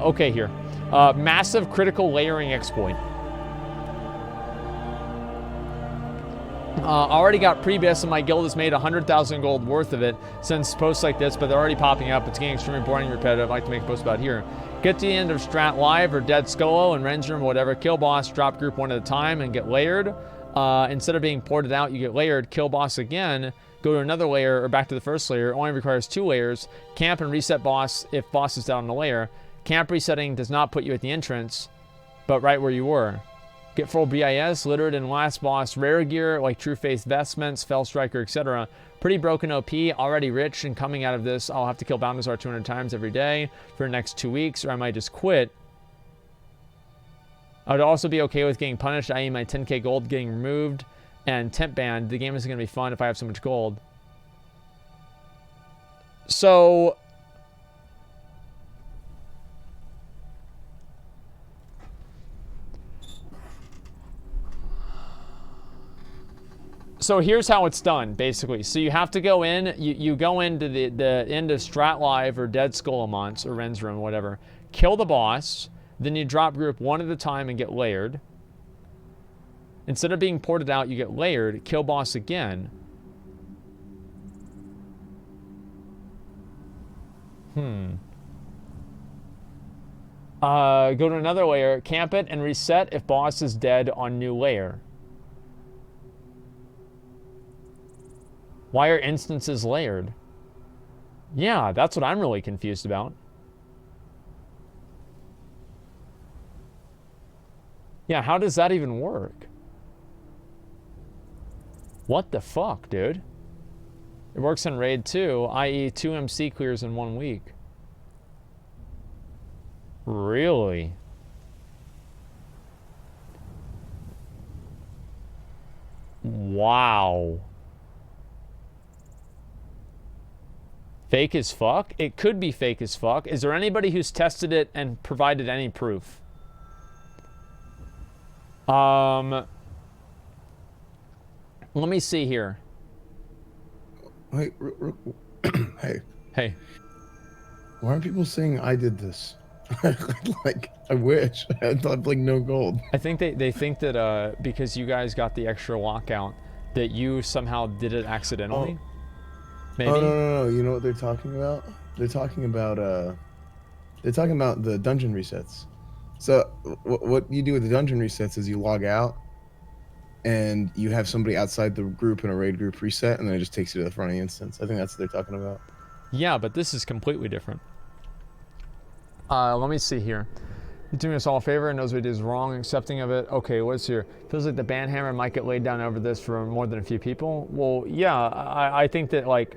Okay, here. Massive critical layering exploit. Already got pre-biss and my guild has made 100,000 gold worth of it since posts like this, but they're already popping up. It's getting extremely boring and repetitive. I'd like to make a post about here. Get to the end of Strat Live or Dead Scullo and Ren's Room or whatever. Kill boss, drop group one at a time and get layered. Instead of being ported out, you get layered. Kill boss again. Go to another layer or back to the first layer. Only requires 2 layers. Camp and reset boss if boss is down on the layer. Camp resetting does not put you at the entrance, but right where you were. Get full BIS, littered in last boss, rare gear like True Faith vestments, Fell Striker, etc. Pretty broken OP, already rich, and coming out of this, I'll have to kill Balthazar 200 times every day for the next 2 weeks, or I might just quit. I would also be okay with getting punished, i.e. my 10k gold getting removed and temp banned. The game isn't going to be fun if I have so much gold. So here's how it's done, basically. So you have to go in, you go into the end of Strat Live or Dead Scullamont or Ren's Room, whatever. Kill the boss, then you drop group one at a time and get layered. Instead of being ported out, you get layered. Kill boss again. Go to another layer, camp it, and reset if boss is dead on new layer. Why are instances layered? Yeah, that's what I'm really confused about. Yeah, how does that even work? What the fuck, dude? It works in Raid 2, i.e. 2 MC clears in 1 week. Really? Wow. Fake as fuck? It could be fake as fuck. Is there anybody who's tested it and provided any proof? Let me see here. Wait, hey. Hey. Why aren't people saying I did this? Like, I wish. I had like no gold. I think they think that because you guys got the extra lockout, that you somehow did it accidentally. Maybe? Oh, no. You know what they're talking about? They're talking about the dungeon resets. So what you do with the dungeon resets is you log out and you have somebody outside the group in a raid group reset, and then it just takes you to the front of the instance. I think that's what they're talking about. Yeah, but this is completely different. Let me see here. You're doing us all a favor and knows what it is wrong, accepting of it. Okay, what's here? Feels like the ban hammer might get laid down over this for more than a few people. Well, yeah, I think that, like,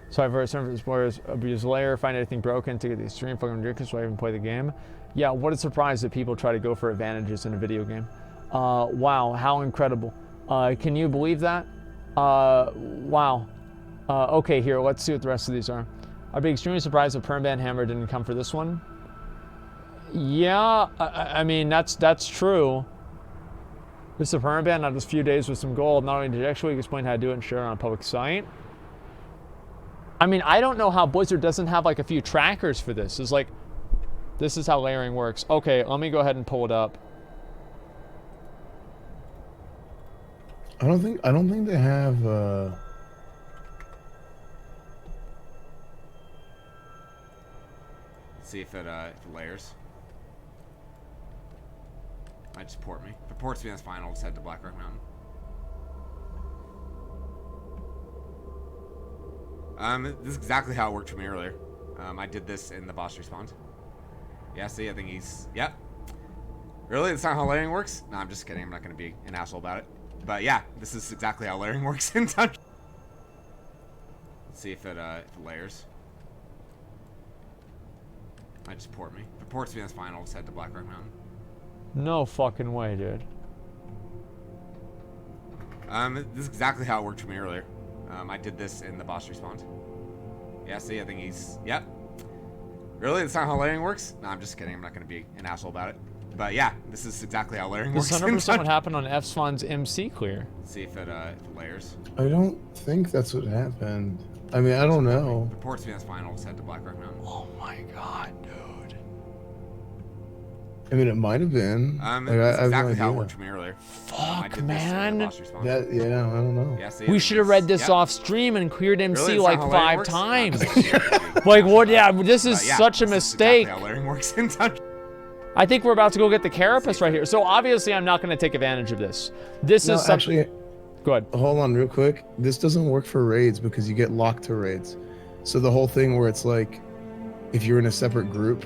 so I've heard some spoilers, abuse layer, find anything broken to get the extreme fucking ridiculous so I even play the game. Yeah, what a surprise that people try to go for advantages in a video game. Wow, how incredible. Can you believe that? Wow. Okay, here, let's see what the rest of these are. I'd be extremely surprised if Permban Hammer didn't come for this one. Yeah, I mean, that's true. This is a Permban, not just a few days with some gold. Not only did you actually explain how to do it and share it on a public site. I mean, I don't know how Blizzard doesn't have like a few trackers for this. It's like, this is how layering works. Okay, let me go ahead and pull it up. I don't think they have Let's see if it layers. Might just port me. If it ports me, that's fine. I'll just head to Black Rock Mountain. This is exactly how it worked for me earlier. I did this in the boss respawn. Yeah, see, I think he's... Yep. Really? That's not how layering works? No, I'm just kidding. I'm not going to be an asshole about it. But yeah, this is exactly how layering works in Dungeon. Let's see if it layers. Might just port me. If it ports me, that's fine. I'll just head to Black Rock Mountain. No fucking way, dude. This is exactly how it worked for me earlier. I did this in the boss respawn. Yeah, see, I think he's... Yep. Really? That's not how layering works? No, I'm just kidding. I'm not going to be an asshole about it. But yeah, this is exactly how layering works. This 100% what happened on Fsfon's MC clear. Let's see if it layers. I don't think that's what happened. I mean, I don't know. If it ports me, that's fine. I'll just head to Black Rock Mountain. Oh my god, dude. I mean, it might have been. That's I have no exactly how it idea. worked for me earlier. I Fuck, did this in the man. boss respawn. Yeah, I don't know. Yeah, see, We I should think have read it's- this yep. off stream and cleared MC Really? like That's not how layering 5 works? times. No, just- Like, what? Yeah, this is yeah, such a this is mistake. Exactly how layering works in Dungeon. I think we're about to go get the carapace right here. So obviously, I'm not going to take advantage of this. This No, is something. actually, Go ahead. hold on real quick. This doesn't work for raids because you get locked to raids. So the whole thing where it's like, if you're in a separate group,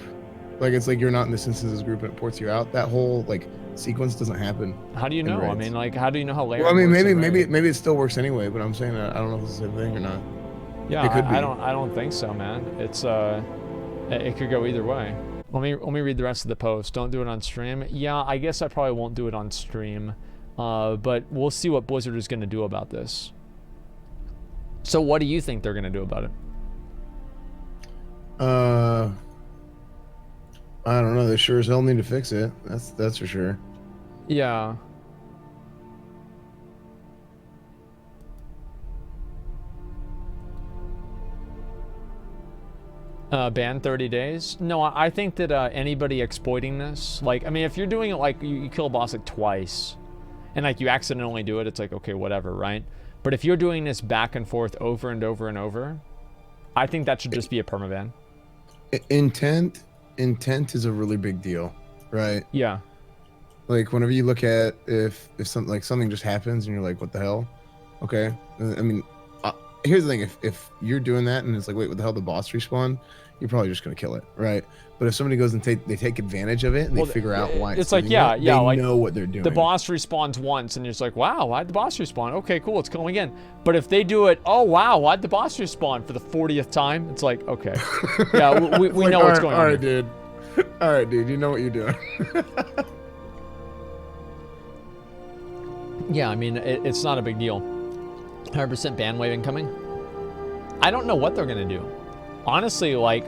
like it's like you're not in this instances group and it ports you out. That whole like sequence doesn't happen. How do you in know? I raids. mean, like, how do you know how layering Well, I mean, works in maybe Raid? it still works anyway. But I'm saying that I don't know if it's the same thing or not. Yeah, it could be. I don't think so, man. It's it could go either way. Let me read the rest of the post. Don't do it on stream. Yeah, I guess I probably won't do it on stream, but we'll see what Blizzard is going to do about this. So, what do you think they're going to do about it? I don't know. They sure as hell need to fix it. That's for sure. Yeah. Ban 30 days? No, I think that anybody exploiting this, like, I mean, if you're doing it like you kill a boss like twice, and like you accidentally do it, it's like, okay, whatever, right? But if you're doing this back and forth over and over and over, I think that should just be a permaban. Intent is a really big deal, right? Yeah. Like whenever you look at if something just happens and you're like, what the hell? Okay, I mean, here's the thing: if you're doing that and it's like, wait, what the hell? The boss respawn, you're probably just gonna kill it, right? But if somebody goes and they take advantage of it and they figure out why it's like, doing yeah, it, yeah, they like know what they're doing. the boss respawns once and you're just like, wow, why'd the boss respawn? Okay, cool, it's killing again. But if they do it, oh wow, why'd the boss respawn for the 40th time? It's like, okay, yeah, we Like, know what's going on. All right, here. dude. All right, dude. You know what you're doing. Yeah, I mean, it's not a big deal. 100% ban wave incoming. I don't know what they're gonna do. Honestly, like,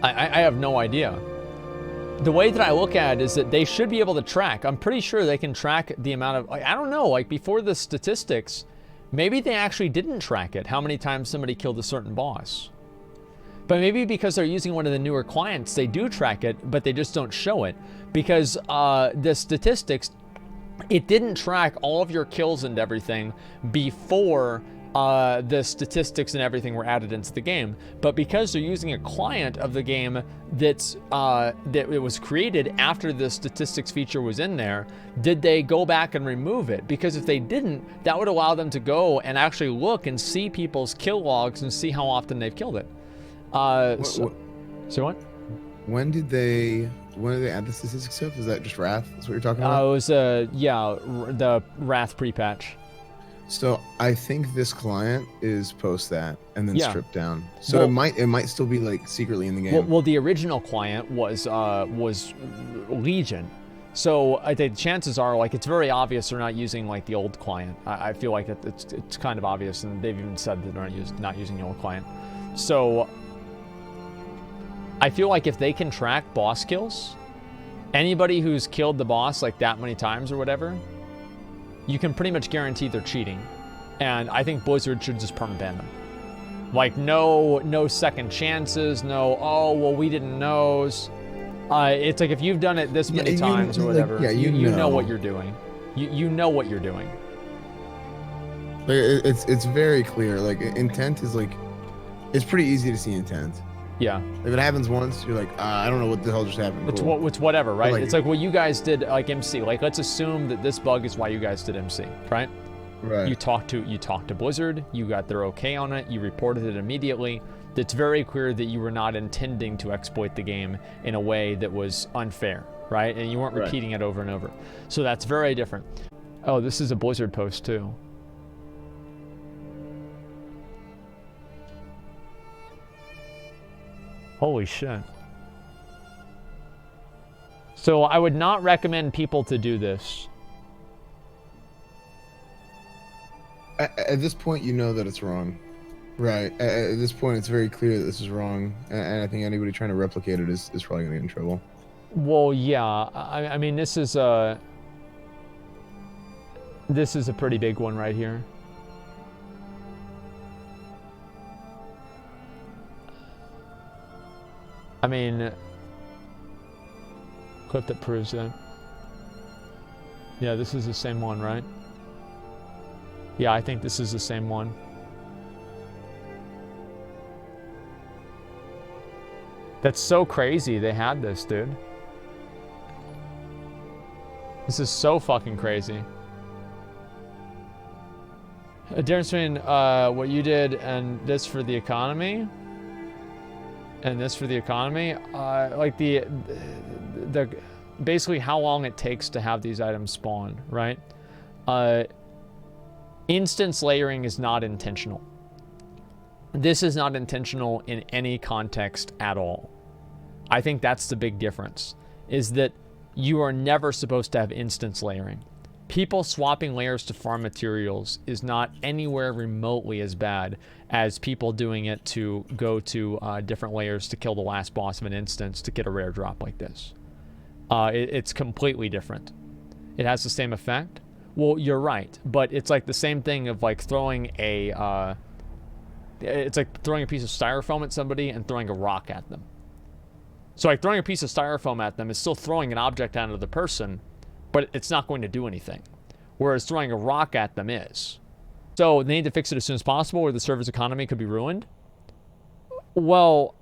I have no idea. The way that I look at it is that they should be able to track. I'm pretty sure they can track the amount of, like, I don't know, like before the statistics, maybe they actually didn't track it, how many times somebody killed a certain boss. But maybe because they're using one of the newer clients, they do track it, but they just don't show it. Because the statistics, it didn't track all of your kills and everything before the statistics and everything were added into the game. But because they're using a client of the game that it was created after the statistics feature was in there, did they go back and remove it? Because if they didn't, that would allow them to go and actually look and see people's kill logs and see how often they've killed it. So what? When did they add the statistics stuff? Is that just Wrath? That's what you're talking about? It was yeah, the Wrath pre-patch. So I think this client is post that and then Yeah. stripped down. So Well- it might still be like secretly in the game. Well, the original client was Legion, so I think chances are, like, it's very obvious they're not using like the old client. I feel like it's kind of obvious, and they've even said that they're not using the old client. So I feel like if they can track boss kills, anybody who's killed the boss like that many times or whatever, you can pretty much guarantee they're cheating. And I think Blizzard should just permaban them. Like, no second chances, no, oh, well, we didn't know. It's like if you've done it this many times or whatever, you know what you're doing. You know what you're doing. Like, it's very clear. Like intent is like, it's pretty easy to see intent. Yeah. If it happens once, you're like, I don't know what the hell just happened. Cool. It's whatever, right? Like, it's like what you guys did, like MC. Like, let's assume that this bug is why you guys did MC, right? Right. You talked to Blizzard, you got their okay on it, you reported it immediately. It's very clear that you were not intending to exploit the game in a way that was unfair, right? And you weren't repeating it over and over. So that's very different. Oh, this is a Blizzard post too. Holy shit. So I would not recommend people to do this. At this point, you know that it's wrong. Right. At this point, it's very clear that this is wrong. And I think anybody trying to replicate it is probably going to get in trouble. Well, yeah. I mean, this is a pretty big one right here. I mean, clip that proves that. Yeah, this is the same one, right? Yeah, I think this is the same one. That's so crazy they had this, dude. This is so fucking crazy. A difference between what you did and this for the economy, and this for the economy, like the basically how long it takes to have these items spawn, right? Instance layering is not intentional. This is not intentional in any context at all. I think that's the big difference, is that you are never supposed to have instance layering. People swapping layers to farm materials is not anywhere remotely as bad as people doing it to go to different layers to kill the last boss of an instance to get a rare drop like this. It's completely different. It has the same effect. Well, you're right, but it's like the same thing of like throwing a... it's like throwing a piece of styrofoam at somebody and throwing a rock at them. So like throwing a piece of styrofoam at them is still throwing an object at the person, but it's not going to do anything. Whereas throwing a rock at them is. So they need to fix it as soon as possible or the server's economy could be ruined. Well,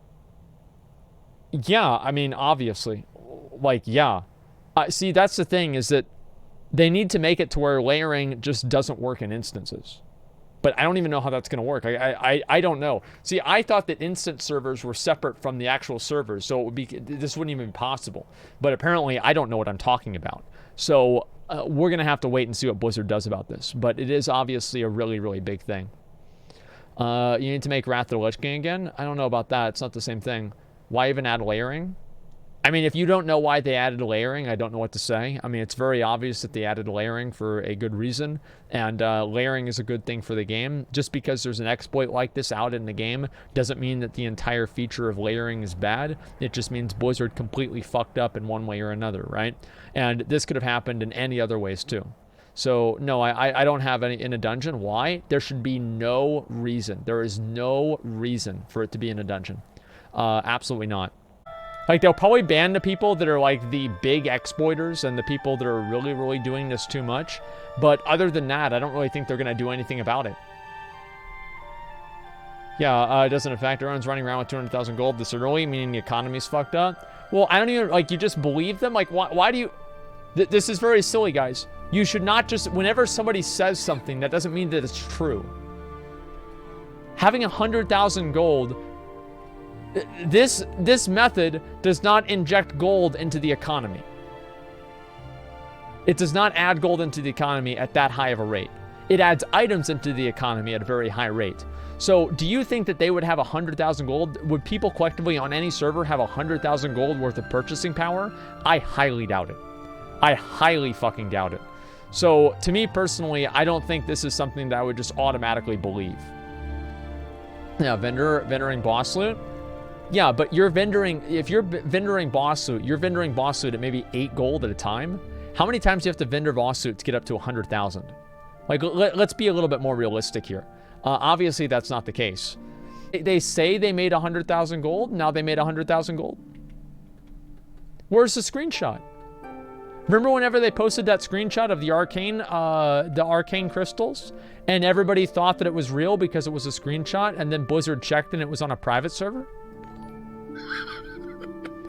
yeah, I mean, obviously. Like, yeah. See, that's the thing, is that they need to make it to where layering just doesn't work in instances. But I don't even know how that's going to work. I don't know. See, I thought that instance servers were separate from the actual servers, so it would be, this wouldn't even be possible. But apparently, I don't know what I'm talking about. So we're going to have to wait and see what Blizzard does about this. But it is obviously a really, really big thing. You need to make Wrath of the Lich King again? I don't know about that. It's not the same thing. Why even add layering? I mean, if you don't know why they added layering, I don't know what to say. I mean, it's very obvious that they added layering for a good reason, and layering is a good thing for the game. Just because there's an exploit like this out in the game doesn't mean that the entire feature of layering is bad. It just means Blizzard completely fucked up in one way or another, right? And this could have happened in any other ways too. So, no, I don't have any in a dungeon. Why? There should be no reason. There is no reason for it to be in a dungeon. Absolutely not. Like, they'll probably ban the people that are, like, the big exploiters and the people that are really, really doing this too much. But other than that, I don't really think they're going to do anything about it. Yeah, it doesn't affect everyone's running around with 200,000 gold this early, meaning the economy's fucked up. Well, I don't even, like, you just believe them? Like, why do you... This is very silly, guys. You should not just... Whenever somebody says something, that doesn't mean that it's true. Having 100,000 gold... This method does not inject gold into the economy. It does not add gold into the economy at that high of a rate. It adds items into the economy at a very high rate. So do you think that they would have 100,000 gold? Would people collectively on any server have 100,000 gold worth of purchasing power? I highly doubt it. I highly fucking doubt it. So to me personally, I don't think this is something that I would just automatically believe. Yeah, vendoring boss loot. Yeah, but you're vendoring, if you're vendoring boss loot, you're vendoring boss loot at maybe 8 gold at a time. How many times do you have to vendor boss loot to get up to 100,000? Like, let's be a little bit more realistic here. Obviously, that's not the case. They say they made 100,000 gold. Now they made 100,000 gold. Where's the screenshot? Remember whenever they posted that screenshot of the arcane crystals? And everybody thought that it was real because it was a screenshot, and then Blizzard checked and it was on a private server?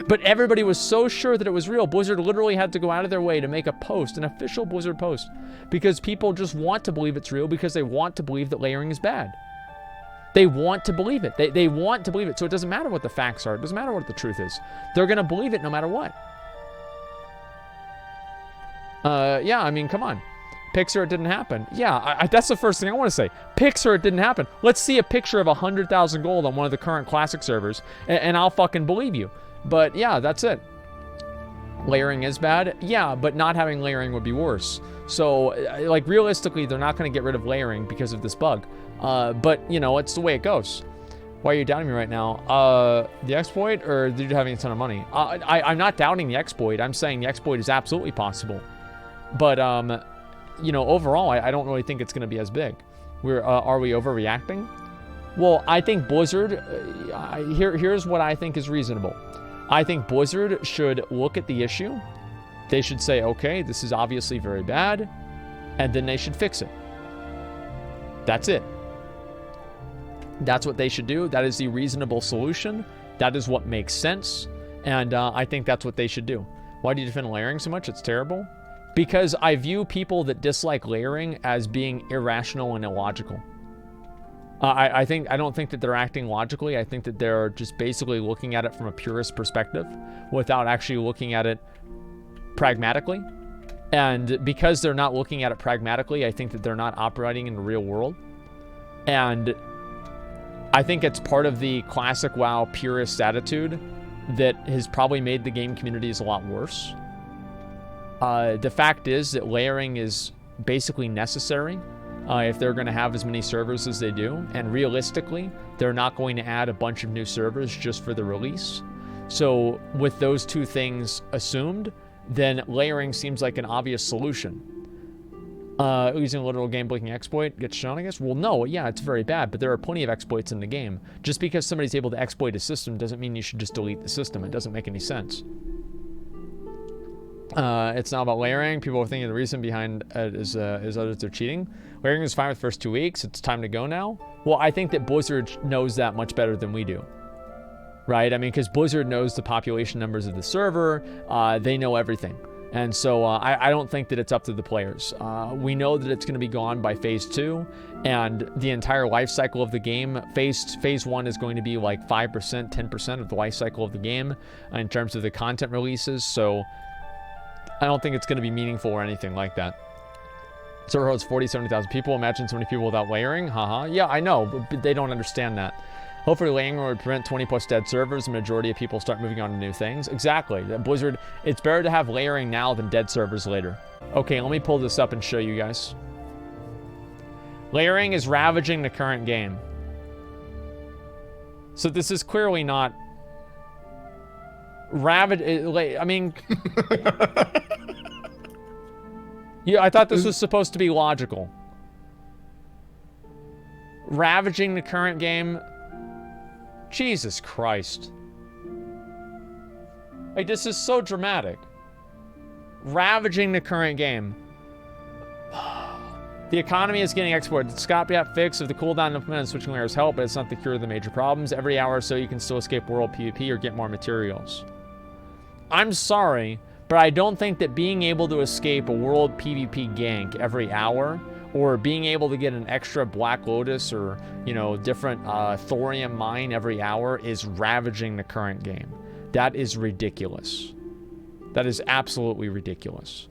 But everybody was so sure that it was real. Blizzard literally had to go out of their way to make a post, an official Blizzard post, because people just want to believe it's real because they want to believe that layering is bad. They want to believe it. They want to believe it. So it doesn't matter what the facts are. It doesn't matter what the truth is. They're going to believe it no matter what. Yeah, I mean, come on. Pixar, it didn't happen. Yeah, that's the first thing I want to say. Pixar, it didn't happen. Let's see a picture of 100,000 gold on one of the current classic servers, and I'll fucking believe you. But yeah, that's it. Layering is bad. Yeah, but not having layering would be worse. So, like, realistically, they're not going to get rid of layering because of this bug. But, you know, it's the way it goes. Why are you doubting me right now? The exploit, or did you having a ton of money? I'm not doubting the exploit. I'm saying the exploit is absolutely possible. But, you know, overall, I don't really think it's going to be as big. Are we overreacting? Well, I think Blizzard, here's what I think is reasonable. I think Blizzard should look at the issue. They should say, okay, this is obviously very bad, and then they should fix it. That's it. That's what they should do. That is the reasonable solution. That is what makes sense. And I think that's what they should do. Why do you defend layering so much? It's terrible. Because I view people that dislike layering as being irrational and illogical. I don't think that they're acting logically. I think that they're just basically looking at it from a purist perspective without actually looking at it pragmatically. And because they're not looking at it pragmatically, I think that they're not operating in the real world. And I think it's part of the classic WoW purist attitude that has probably made the game communities a lot worse. The fact is that layering is basically necessary if they're going to have as many servers as they do. And realistically, they're not going to add a bunch of new servers just for the release. So with those two things assumed, then layering seems like an obvious solution. Using a literal game-breaking exploit gets shown, I guess? Well, no, yeah, it's very bad, but there are plenty of exploits in the game. Just because somebody's able to exploit a system doesn't mean you should just delete the system. It doesn't make any sense. It's not about layering. People are thinking the reason behind it is others are cheating. Layering is fine with the first 2 weeks. It's time to go now. Well, I think that Blizzard knows that much better than we do. Right? I mean, because Blizzard knows the population numbers of the server. They know everything. And so I don't think that it's up to the players. We know that it's going to be gone by phase 2, and the entire life cycle of the game. Phase 1 is going to be like 5%, 10% of the life cycle of the game in terms of the content releases. So I don't think it's going to be meaningful or anything like that. Server holds 40, 70,000 people. Imagine so many people without layering. Haha. Yeah, I know, but they don't understand that. Hopefully layering would prevent 20 plus dead servers. The majority of people start moving on to new things. Exactly. Blizzard, it's better to have layering now than dead servers later. Okay, let me pull this up and show you guys. Layering is ravaging the current game. So this is clearly not I mean, yeah, I thought this was supposed to be logical. Ravaging the current game. Jesus Christ. Like, this is so dramatic. Ravaging the current game. The economy is getting exported. The stopgap fix of the cooldown implemented switching layers help, but it's not the cure of the major problems. Every hour or so you can still escape world PvP or get more materials. I'm sorry, but I don't think that being able to escape a world PvP gank every hour, or being able to get an extra Black Lotus or, you know, different thorium mine every hour is ravaging the current game. That is ridiculous. That is absolutely ridiculous.